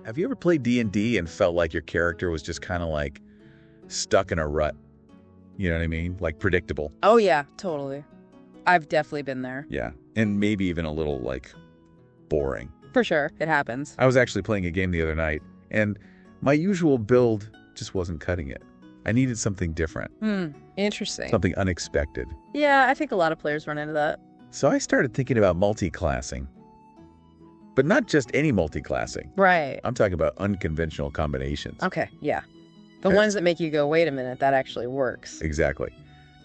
Have you ever played D&D and felt like your character was just kind of like stuck in a rut? You know what I mean? Like predictable. Oh, yeah, totally. I've definitely been there. Yeah. And maybe even a little like boring. For sure. It happens. I was actually playing a game the other night and my usual build just wasn't cutting it. I needed something different. Interesting. Something unexpected. Yeah, I think a lot of players run into that. So I started thinking about multiclassing. But not just any multiclassing. Right. I'm talking about unconventional combinations. Okay, yeah. The ones that make you go, wait a minute, that actually works. Exactly.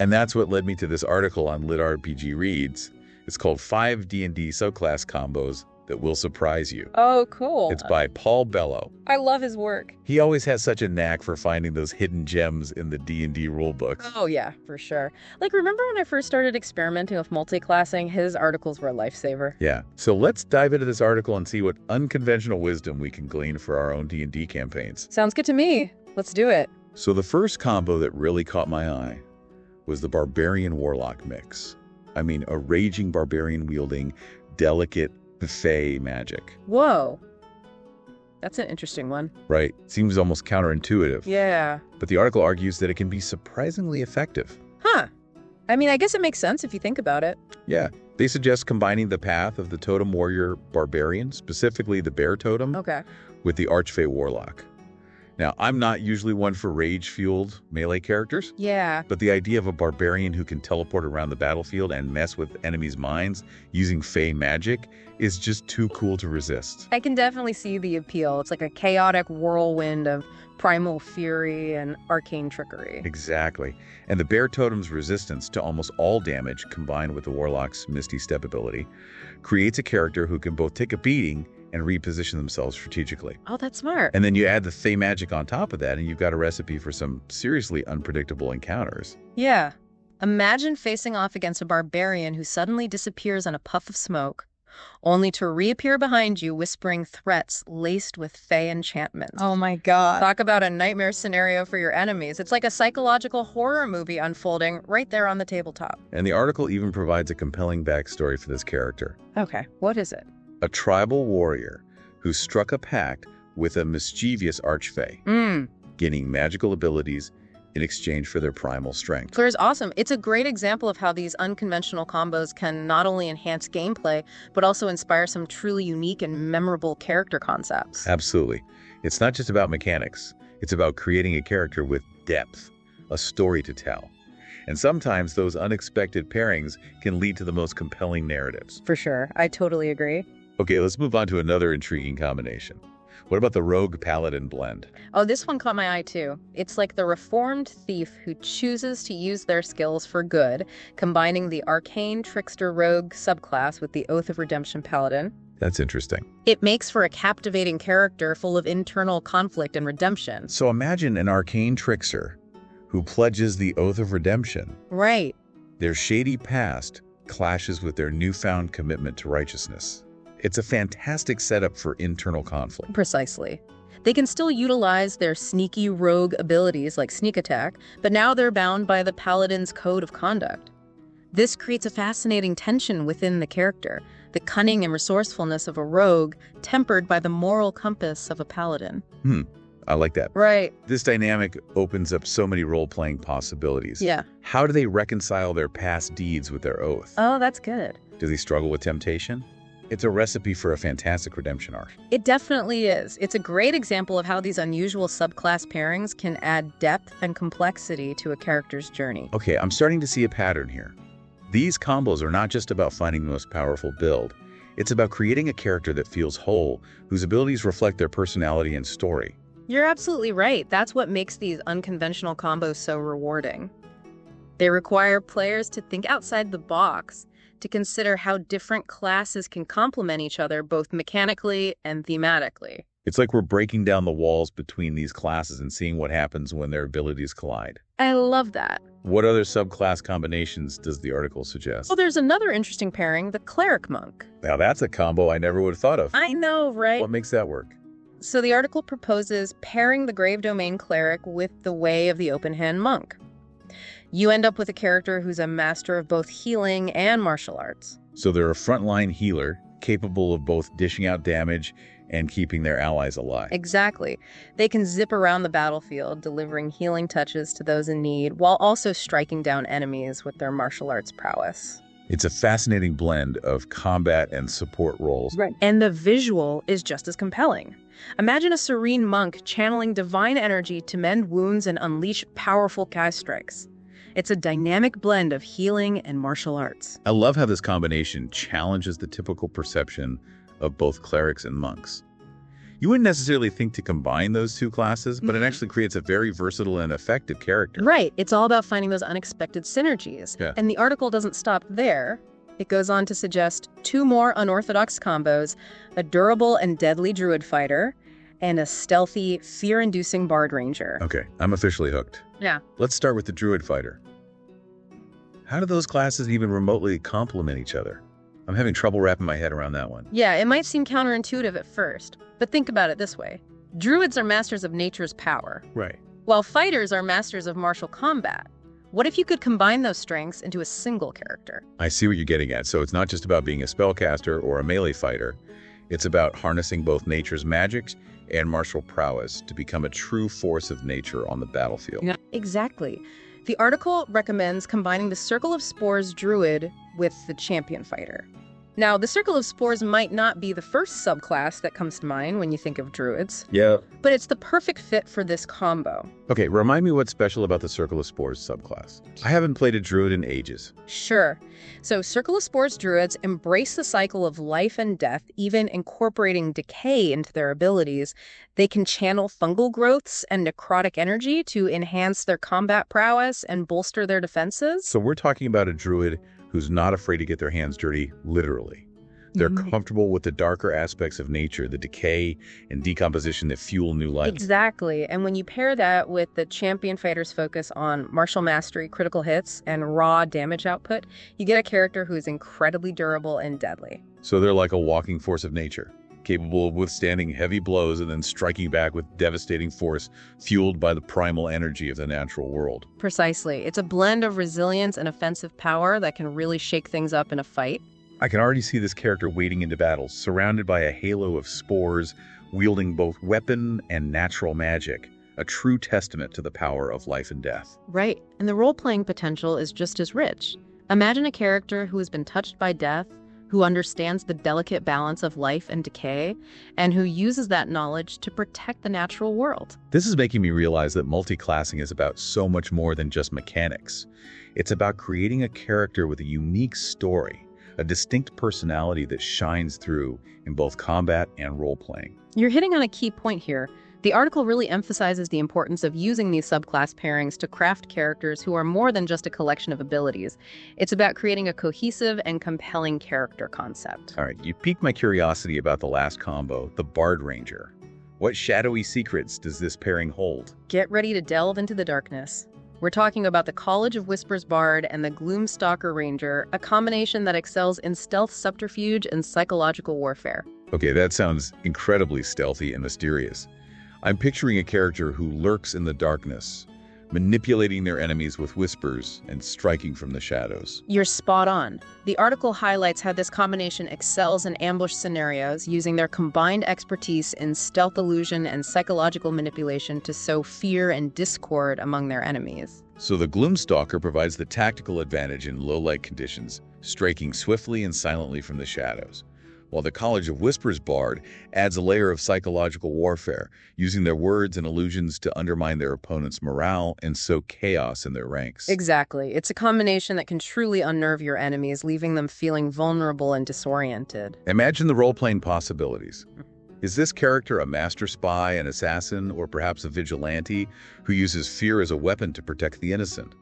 And that's what led me to this article on LitRPG Reads. It's called 5 D&D Subclass Combos That Will Surprise You. Oh, cool. It's by Paul Bellow. I love his work. He always has such a knack for finding those hidden gems in the D&D rulebooks. Oh, yeah, for sure. Like, remember when I first started experimenting with multiclassing? His articles were a lifesaver. Yeah. So let's dive into this article and see what unconventional wisdom we can glean for our own D&D campaigns. Sounds good to me. Let's do it. So the first combo that really caught my eye was the Barbarian Warlock mix. I mean, a raging barbarian wielding delicate buffet magic. Whoa. That's an interesting one. Right. Seems almost counterintuitive. Yeah. But the article argues that it can be surprisingly effective. Huh. I mean, I guess it makes sense if you think about it. Yeah. They suggest combining the path of the totem warrior barbarian, specifically the bear totem, Okay. with the archfey warlock. Now, I'm not usually one for rage-fueled melee characters, Yeah. but the idea of a barbarian who can teleport around the battlefield and mess with enemies' minds using fey magic is just too cool to resist. I can definitely see the appeal. It's like a chaotic whirlwind of primal fury and arcane trickery. Exactly. And the bear totem's resistance to almost all damage, combined with the warlock's Misty Step ability, creates a character who can both take a beating and reposition themselves strategically. Oh, that's smart. And then you add the Fey magic on top of that, and you've got a recipe for some seriously unpredictable encounters. Yeah. Imagine facing off against a barbarian who suddenly disappears in a puff of smoke, only to reappear behind you whispering threats laced with Fey enchantments. Oh my god. Talk about a nightmare scenario for your enemies. It's like a psychological horror movie unfolding right there on the tabletop. And the article even provides a compelling backstory for this character. Okay, what is it? A tribal warrior who struck a pact with a mischievous archfey, gaining magical abilities in exchange for their primal strength. Clear's awesome. It's a great example of how these unconventional combos can not only enhance gameplay, but also inspire some truly unique and memorable character concepts. Absolutely. It's not just about mechanics. It's about creating a character with depth, a story to tell. And sometimes those unexpected pairings can lead to the most compelling narratives. For sure. I totally agree. Okay, let's move on to another intriguing combination. What about the Rogue Paladin blend? Oh, this one caught my eye too. It's like the reformed thief who chooses to use their skills for good, combining the arcane trickster rogue subclass with the Oath of Redemption paladin. That's interesting. It makes for a captivating character full of internal conflict and redemption. So imagine an arcane trickster who pledges the Oath of Redemption. Right. Their shady past clashes with their newfound commitment to righteousness. It's a fantastic setup for internal conflict. Precisely. They can still utilize their sneaky rogue abilities like sneak attack, but now they're bound by the paladin's code of conduct. This creates a fascinating tension within the character, the cunning and resourcefulness of a rogue tempered by the moral compass of a paladin. I like that. Right. This dynamic opens up so many role-playing possibilities. Yeah. How do they reconcile their past deeds with their oath? Oh, that's good. Do they struggle with temptation? It's a recipe for a fantastic redemption arc. It definitely is. It's a great example of how these unusual subclass pairings can add depth and complexity to a character's journey. Okay, I'm starting to see a pattern here. These combos are not just about finding the most powerful build. It's about creating a character that feels whole, whose abilities reflect their personality and story. You're absolutely right. That's what makes these unconventional combos so rewarding. They require players to think outside the box, to consider how different classes can complement each other both mechanically and thematically. It's like we're breaking down the walls between these classes and seeing what happens when their abilities collide. I love that. What other subclass combinations does the article suggest? Well, there's another interesting pairing, the Cleric Monk. Now that's a combo I never would have thought of. I know, right? What makes that work? So the article proposes pairing the Grave Domain Cleric with the Way of the Open Hand Monk. You end up with a character who's a master of both healing and martial arts. So they're a frontline healer, capable of both dishing out damage and keeping their allies alive. Exactly. They can zip around the battlefield, delivering healing touches to those in need, while also striking down enemies with their martial arts prowess. It's a fascinating blend of combat and support roles. Right. And the visual is just as compelling. Imagine a serene monk channeling divine energy to mend wounds and unleash powerful cast strikes. It's a dynamic blend of healing and martial arts. I love how this combination challenges the typical perception of both clerics and monks. You wouldn't necessarily think to combine those two classes, but it actually creates a very versatile and effective character. Right. It's all about finding those unexpected synergies. Yeah. And the article doesn't stop there. It goes on to suggest 2 more unorthodox combos, a durable and deadly Druid Fighter, and a stealthy, fear-inducing Bard Ranger. Okay, I'm officially hooked. Yeah. Let's start with the Druid Fighter. How do those classes even remotely complement each other? I'm having trouble wrapping my head around that one. Yeah, it might seem counterintuitive at first, but think about it this way. Druids are masters of nature's power, Right. while fighters are masters of martial combat. What if you could combine those strengths into a single character? I see what you're getting at. So it's not just about being a spellcaster or a melee fighter. It's about harnessing both nature's magic and martial prowess to become a true force of nature on the battlefield. Yeah. Exactly. The article recommends combining the Circle of Spores Druid with the Champion Fighter. Now, the Circle of Spores might not be the first subclass that comes to mind when you think of druids, Yeah. but it's the perfect fit for this combo. Okay, remind me what's special about the Circle of Spores subclass. I haven't played a druid in ages. Sure. So Circle of Spores druids embrace the cycle of life and death, even incorporating decay into their abilities. They can channel fungal growths and necrotic energy to enhance their combat prowess and bolster their defenses. So we're talking about a druid who's not afraid to get their hands dirty, literally. They're comfortable with the darker aspects of nature, the decay and decomposition that fuel new life. Exactly. And when you pair that with the Champion Fighter's focus on martial mastery, critical hits, and raw damage output, you get a character who is incredibly durable and deadly. So they're like a walking force of nature, capable of withstanding heavy blows and then striking back with devastating force, fueled by the primal energy of the natural world. Precisely. It's a blend of resilience and offensive power that can really shake things up in a fight. I can already see this character wading into battles, surrounded by a halo of spores, wielding both weapon and natural magic, a true testament to the power of life and death. Right. And the role-playing potential is just as rich. Imagine a character who has been touched by death, who understands the delicate balance of life and decay, and who uses that knowledge to protect the natural world. This is making me realize that multiclassing is about so much more than just mechanics. It's about creating a character with a unique story, a distinct personality that shines through in both combat and role-playing. You're hitting on a key point here. The article really emphasizes the importance of using these subclass pairings to craft characters who are more than just a collection of abilities. It's about creating a cohesive and compelling character concept. All right, you piqued my curiosity about the last combo, the Bard Ranger. What shadowy secrets does this pairing hold? Get ready to delve into the darkness. We're talking about the College of Whispers Bard and the Gloomstalker Ranger, a combination that excels in stealth, subterfuge, and psychological warfare. Okay, that sounds incredibly stealthy and mysterious. I'm picturing a character who lurks in the darkness, manipulating their enemies with whispers and striking from the shadows. You're spot on. The article highlights how this combination excels in ambush scenarios, using their combined expertise in stealth illusion and psychological manipulation to sow fear and discord among their enemies. So the Gloomstalker provides the tactical advantage in low-light conditions, striking swiftly and silently from the shadows, while the College of Whispers Bard adds a layer of psychological warfare, using their words and illusions to undermine their opponent's morale and sow chaos in their ranks. Exactly. It's a combination that can truly unnerve your enemies, leaving them feeling vulnerable and disoriented. Imagine the role-playing possibilities. Is this character a master spy, an assassin, or perhaps a vigilante who uses fear as a weapon to protect the innocent?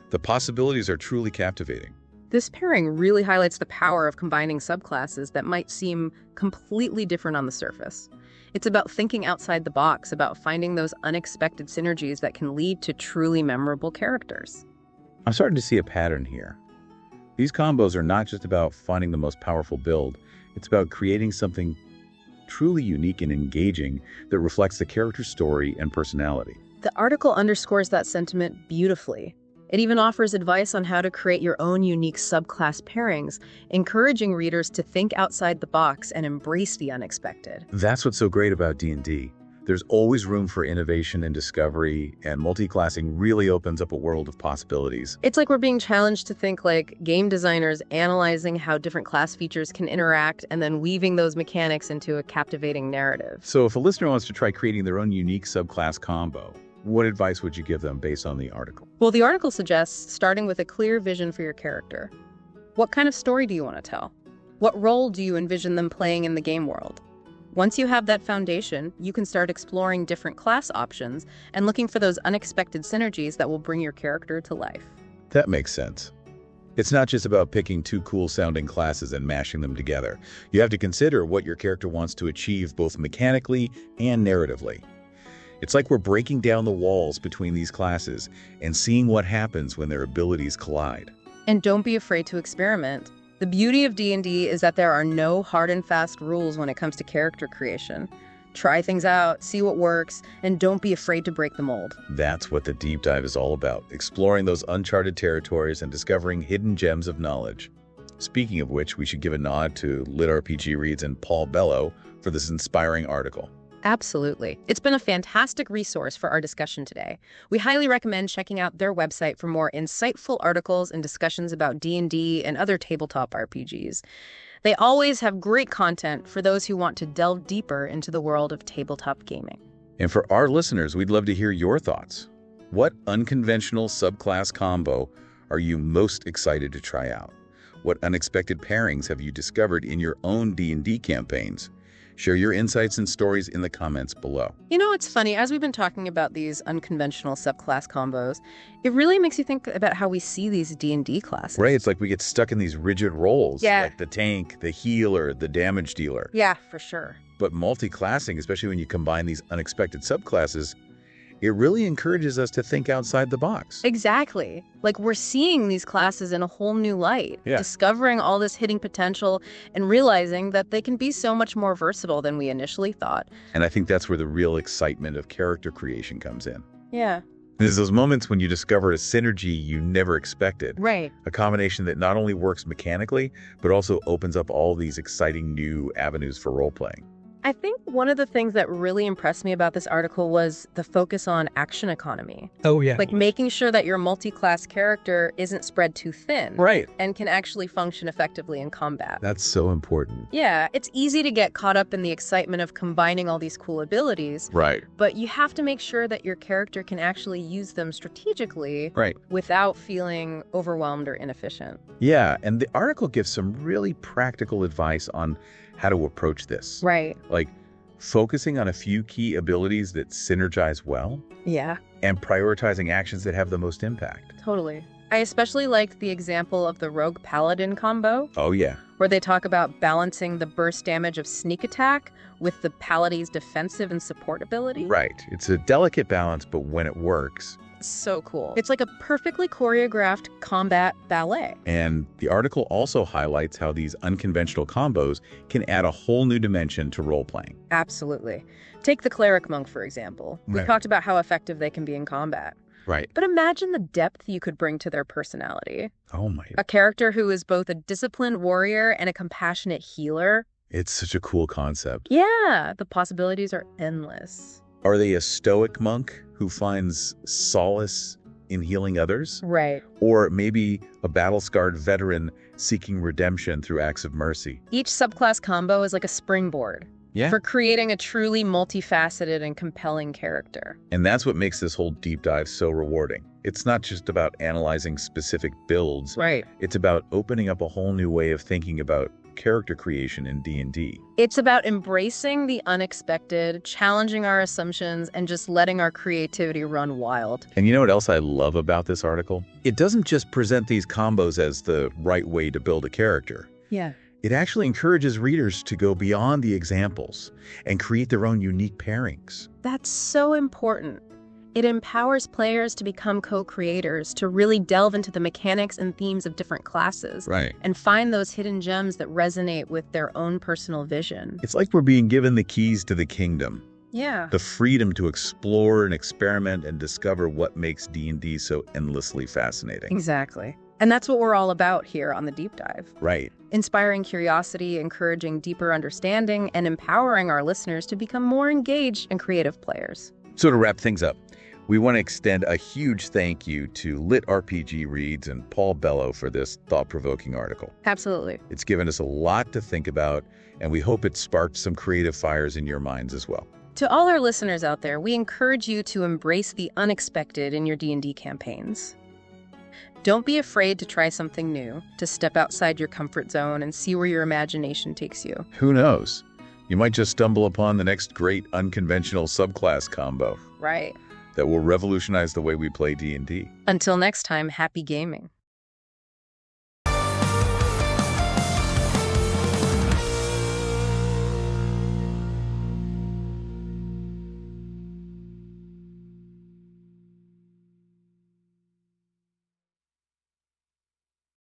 The possibilities are truly captivating. This pairing really highlights the power of combining subclasses that might seem completely different on the surface. It's about thinking outside the box, about finding those unexpected synergies that can lead to truly memorable characters. I'm starting to see a pattern here. These combos are not just about finding the most powerful build, it's about creating something truly unique and engaging that reflects the character's story and personality. The article underscores that sentiment beautifully. It even offers advice on how to create your own unique subclass pairings, encouraging readers to think outside the box and embrace the unexpected. That's what's so great about D&D. There's always room for innovation and discovery, and multiclassing really opens up a world of possibilities. It's like we're being challenged to think like game designers, analyzing how different class features can interact and then weaving those mechanics into a captivating narrative. So if a listener wants to try creating their own unique subclass combo, what advice would you give them based on the article? Well, the article suggests starting with a clear vision for your character. What kind of story do you want to tell? What role do you envision them playing in the game world? Once you have that foundation, you can start exploring different class options and looking for those unexpected synergies that will bring your character to life. That makes sense. It's not just about picking two cool-sounding classes and mashing them together. You have to consider what your character wants to achieve both mechanically and narratively. It's like we're breaking down the walls between these classes and seeing what happens when their abilities collide. And don't be afraid to experiment. The beauty of D&D is that there are no hard and fast rules when it comes to character creation. Try things out, see what works, and don't be afraid to break the mold. That's what the deep dive is all about, exploring those uncharted territories and discovering hidden gems of knowledge. Speaking of which, we should give a nod to LitRPG Reads and Paul Bello for this inspiring article. Absolutely. It's been a fantastic resource for our discussion today. We highly recommend checking out their website for more insightful articles and discussions about D&D and other tabletop RPGs. They always have great content for those who want to delve deeper into the world of tabletop gaming. And for our listeners, we'd love to hear your thoughts. What unconventional subclass combo are you most excited to try out? What unexpected pairings have you discovered in your own D&D campaigns? Share your insights and stories in the comments below. You know, it's funny, as we've been talking about these unconventional subclass combos, it really makes you think about how we see these D&D classes. Right, it's like we get stuck in these rigid roles, Yeah. like the tank, the healer, the damage dealer. Yeah, for sure. But multi-classing, especially when you combine these unexpected subclasses, it really encourages us to think outside the box. Exactly. Like we're seeing these classes in a whole new light, Yeah. discovering all this hidden potential and realizing that they can be so much more versatile than we initially thought. And I think that's where the real excitement of character creation comes in. Yeah. There's those moments when you discover a synergy you never expected. Right. A combination that not only works mechanically, but also opens up all these exciting new avenues for role-playing. I think one of the things that really impressed me about this article was the focus on action economy. Oh, yeah. Like making sure that your multi-class character isn't spread too thin. Right. And can actually function effectively in combat. That's so important. Yeah, it's easy to get caught up in the excitement of combining all these cool abilities, Right. but you have to make sure that your character can actually use them strategically Right. without feeling overwhelmed or inefficient. Yeah, and the article gives some really practical advice on how to approach this. Right. Like focusing on a few key abilities that synergize well Yeah, and prioritizing actions that have the most impact. totally. I especially liked the example of the Rogue Paladin combo, Oh, yeah. where they talk about balancing the burst damage of sneak attack with the Paladin's defensive and support ability. Right. It's a delicate balance, but when it works. So cool. It's like a perfectly choreographed combat ballet. And the article also highlights how these unconventional combos can add a whole new dimension to role-playing. Absolutely. Take the Cleric Monk, for example. We Right. talked about how effective they can be in combat. Right. But imagine the depth you could bring to their personality. Oh, my. A character who is both a disciplined warrior and a compassionate healer. It's such a cool concept. Yeah, the possibilities are endless. Are they a stoic monk who finds solace in healing others? Right. Or maybe a battle-scarred veteran seeking redemption through acts of mercy? Each subclass combo is like a springboard Yeah. for creating a truly multifaceted and compelling character. And that's what makes this whole deep dive so rewarding. It's not just about analyzing specific builds. Right. It's about opening up a whole new way of thinking about character creation in D&D. It's about embracing the unexpected, challenging our assumptions, and just letting our creativity run wild. And you know what else I love about this article? It doesn't just present these combos as the right way to build a character. Yeah. It actually encourages readers to go beyond the examples and create their own unique pairings. That's so important. It empowers players to become co-creators, to really delve into the mechanics and themes of different classes, Right. and find those hidden gems that resonate with their own personal vision. It's like we're being given the keys to the kingdom. Yeah. The freedom to explore and experiment and discover what makes D&D so endlessly fascinating. Exactly. And that's what we're all about here on The Deep Dive. Right. Inspiring curiosity, encouraging deeper understanding, and empowering our listeners to become more engaged and creative players. So to wrap things up, we want to extend a huge thank you to LitRPG Reads and Paul Bello for this thought-provoking article. Absolutely. It's given us a lot to think about, and we hope it sparked some creative fires in your minds as well. To all our listeners out there, we encourage you to embrace the unexpected in your D&D campaigns. Don't be afraid to try something new, to step outside your comfort zone and see where your imagination takes you. Who knows? You might just stumble upon the next great unconventional subclass combo. Right. That will revolutionize the way we play D&D. Until next time, happy gaming.